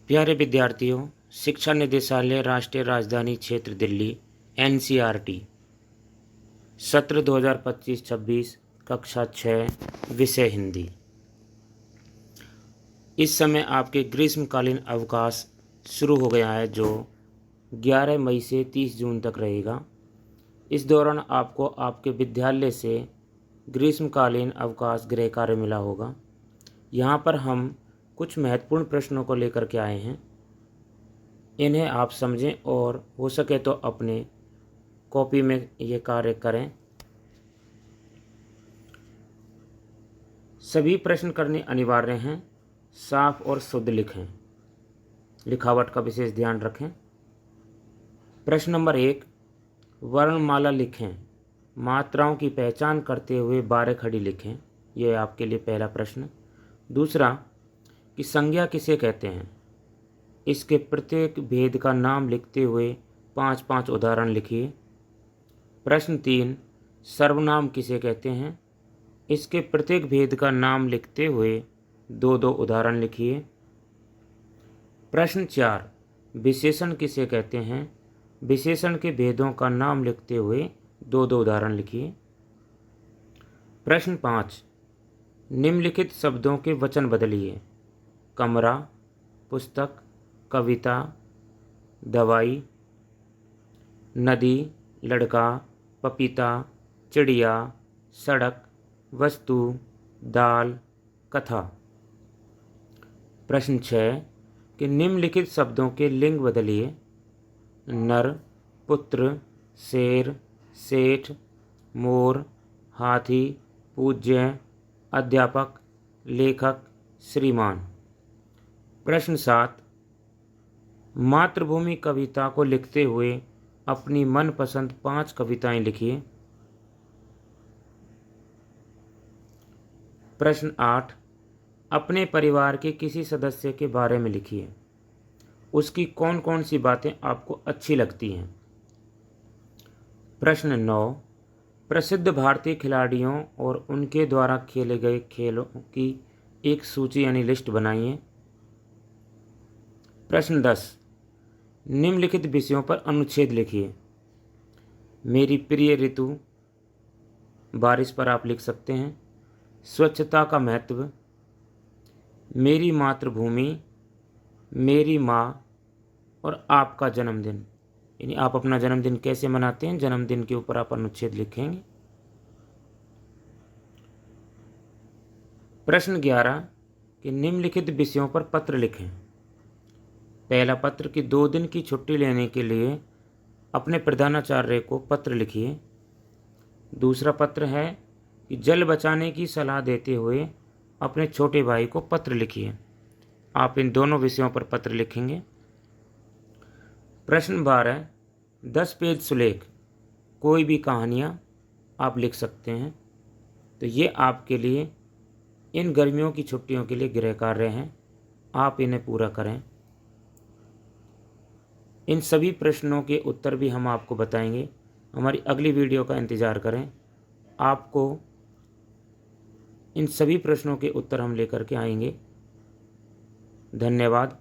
प्यारे विद्यार्थियों, शिक्षा निदेशालय राष्ट्रीय राजधानी क्षेत्र दिल्ली एनसीईआरटी सत्र 2025-26 कक्षा 6 विषय हिंदी। इस समय आपके ग्रीष्मकालीन अवकाश शुरू हो गया है जो 11 मई से 30 जून तक रहेगा। इस दौरान आपको आपके विद्यालय से ग्रीष्मकालीन अवकाश गृह कार्य मिला होगा। यहाँ पर हम कुछ महत्वपूर्ण प्रश्नों को लेकर के आए हैं। इन्हें आप समझें और हो सके तो अपने कॉपी में ये कार्य करें। सभी प्रश्न करने अनिवार्य हैं। साफ और शुद्ध लिखें। लिखावट का विशेष ध्यान रखें। प्रश्न नंबर 1, वर्णमाला लिखें। मात्राओं की पहचान करते हुए 12 खड़ी लिखें। यह आपके लिए पहला प्रश्न। दूसरा, कि संज्ञा किसे कहते हैं? इसके प्रत्येक भेद का नाम लिखते हुए 5-5 उदाहरण लिखिए। प्रश्न 3, सर्वनाम किसे कहते हैं? इसके प्रत्येक भेद का नाम लिखते हुए 2-2 उदाहरण लिखिए। प्रश्न 4, विशेषण किसे कहते हैं? विशेषण के भेदों का नाम लिखते हुए 2-2 उदाहरण लिखिए। प्रश्न 5, निम्नलिखित शब्दों के वचन बदलिए। कमरा, पुस्तक, कविता, दवाई, नदी, लड़का, पपीता, चिड़िया, सड़क, वस्तु, दाल, कथा। प्रश्न 6, कि निम्नलिखित शब्दों के लिंग बदलिए। नर, पुत्र, शेर, सेठ, मोर, हाथी, पूज्य, अध्यापक, लेखक, श्रीमान। प्रश्न 7, मातृभूमि कविता को लिखते हुए अपनी मनपसंद 5 कविताएं लिखिए। प्रश्न 8, अपने परिवार के किसी सदस्य के बारे में लिखिए। उसकी कौन कौन सी बातें आपको अच्छी लगती हैं। प्रश्न 9, प्रसिद्ध भारतीय खिलाड़ियों और उनके द्वारा खेले गए खेलों की एक सूची यानी लिस्ट बनाइए। प्रश्न 10, निम्नलिखित विषयों पर अनुच्छेद लिखिए। मेरी प्रिय ऋतु, बारिश पर आप लिख सकते हैं। स्वच्छता का महत्व, मेरी मातृभूमि, मेरी माँ और आपका जन्मदिन। यानी आप अपना जन्मदिन कैसे मनाते हैं, जन्मदिन के ऊपर आप अनुच्छेद लिखेंगे। प्रश्न 11, कि निम्नलिखित विषयों पर पत्र लिखें। पहला पत्र, कि 2 दिन की छुट्टी लेने के लिए अपने प्रधानाचार्य को पत्र लिखिए। दूसरा पत्र है कि जल बचाने की सलाह देते हुए अपने छोटे भाई को पत्र लिखिए। आप इन दोनों विषयों पर पत्र लिखेंगे। प्रश्न 12, 10 पेज सुलेख, कोई भी कहानियाँ आप लिख सकते हैं। तो ये आपके लिए इन गर्मियों की छुट्टियों के लिए गृह कार्य हैं। आप इन्हें पूरा करें। इन सभी प्रश्नों के उत्तर भी हम आपको बताएंगे। हमारी अगली वीडियो का इंतज़ार करें। आपको इन सभी प्रश्नों के उत्तर हम लेकर के आएंगे। धन्यवाद।